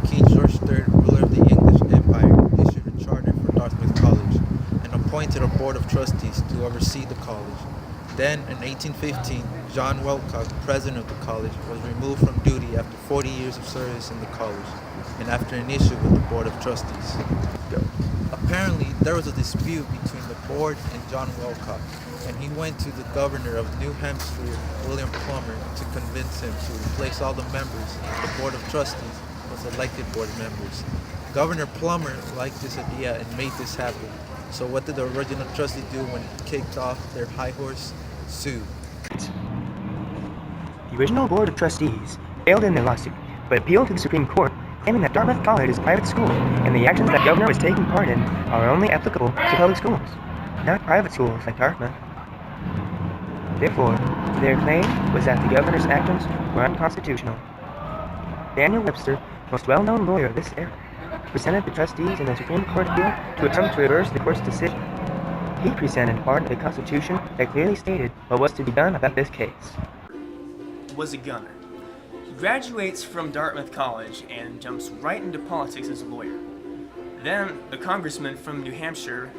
King George III, ruler of the English Empire, issued a charter for Dartmouth College and appointed a board of trustees to oversee the college. Then, in 1815, John Welcock, president of the college, was removed from duty after 40 years of service in the college and after an issue with the board of trustees. Apparently, there was a dispute between the board and John Welcock, and he went to the governor of New Hampshire, William Plummer, to convince him to replace all the members of the board of trustees with elected board members. Governor Plummer liked this idea and made this happen. So what did the original trustees do when it kicked off their high horse? Sue. The original board of trustees failed in their lawsuit, but appealed to the Supreme Court, claiming that Dartmouth College is a private school, and the actions that the governor was taking part in are only applicable to public schools, not private schools like Dartmouth. Therefore, their claim was that the governor's actions were unconstitutional. Daniel Webster, most well-known lawyer of this era, presented the trustees in the Supreme Court appeal to attempt to reverse the court's decision. He presented part of the Constitution that clearly stated what was to be done about this case. Was a gunner. He graduates from Dartmouth College and jumps right into politics as a lawyer. Then, a congressman from New Hampshire.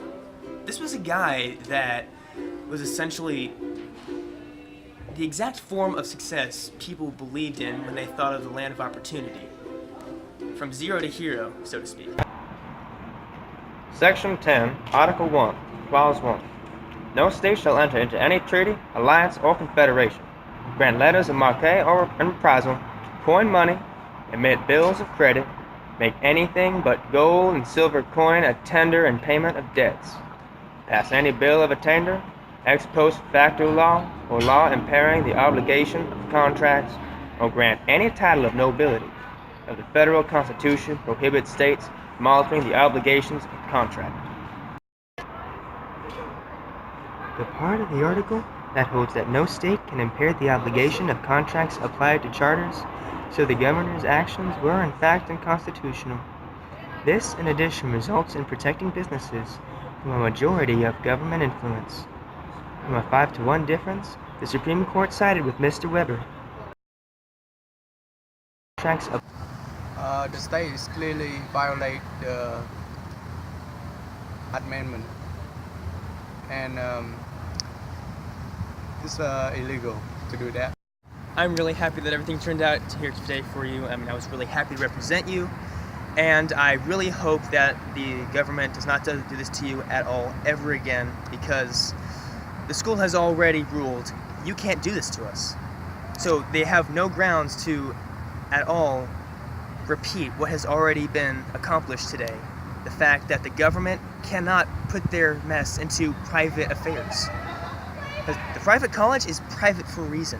This was a guy that was essentially the exact form of success people believed in when they thought of the land of opportunity. From zero to hero, so to speak. Section 10, Article 1, Clause 1. No state shall enter into any treaty, alliance, or confederation, grant letters of marque or reprisal, coin money, emit bills of credit, make anything but gold and silver coin a tender in payment of debts, pass any bill of attainder, ex post facto law, or law impairing the obligation of contracts, or grant any title of nobility of the federal constitution prohibits states from altering the obligations of contract. The part of the article that holds that no state can impair the obligation of contracts applied to charters, so the governor's actions were in fact unconstitutional. This, in addition, results in protecting businesses from a majority of government influence. From a 5-to-1 difference, the Supreme Court sided with Mr. Weber. The state is clearly violate the amendment, and it's illegal to do that. I'm really happy that everything turned out here today for you. I was really happy to represent you, and I really hope that the government does not do this to you at all ever again, because the school has already ruled you can't do this to us. So they have no grounds to at all repeat what has already been accomplished today. The fact that the government cannot put their mess into private affairs. The private college is private for a reason.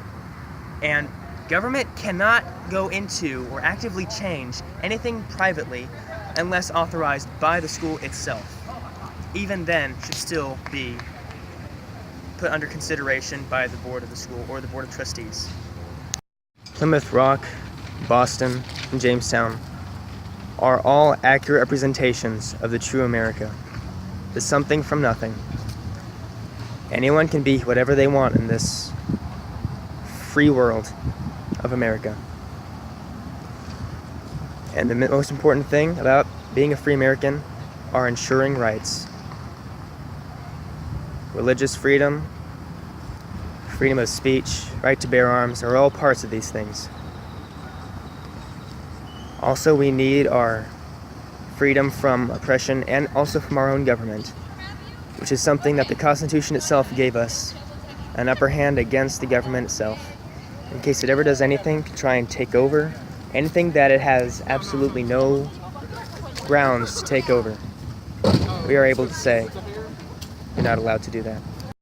And government cannot go into or actively change anything privately unless authorized by the school itself. Even then, should still be put under consideration by the board of the school or the board of trustees. Plymouth Rock, Boston, and Jamestown are all accurate representations of the true America, the something from nothing. Anyone can be whatever they want in this free world of America. And the most important thing about being a free American are ensuring rights. Religious freedom, freedom of speech, right to bear arms are all parts of these things. Also, we need our freedom from oppression and also from our own government, which is something that the Constitution itself gave us, an upper hand against the government itself, in case it ever does anything to try and take over, anything that it has absolutely no grounds to take over. we are able to say you're not allowed to do that.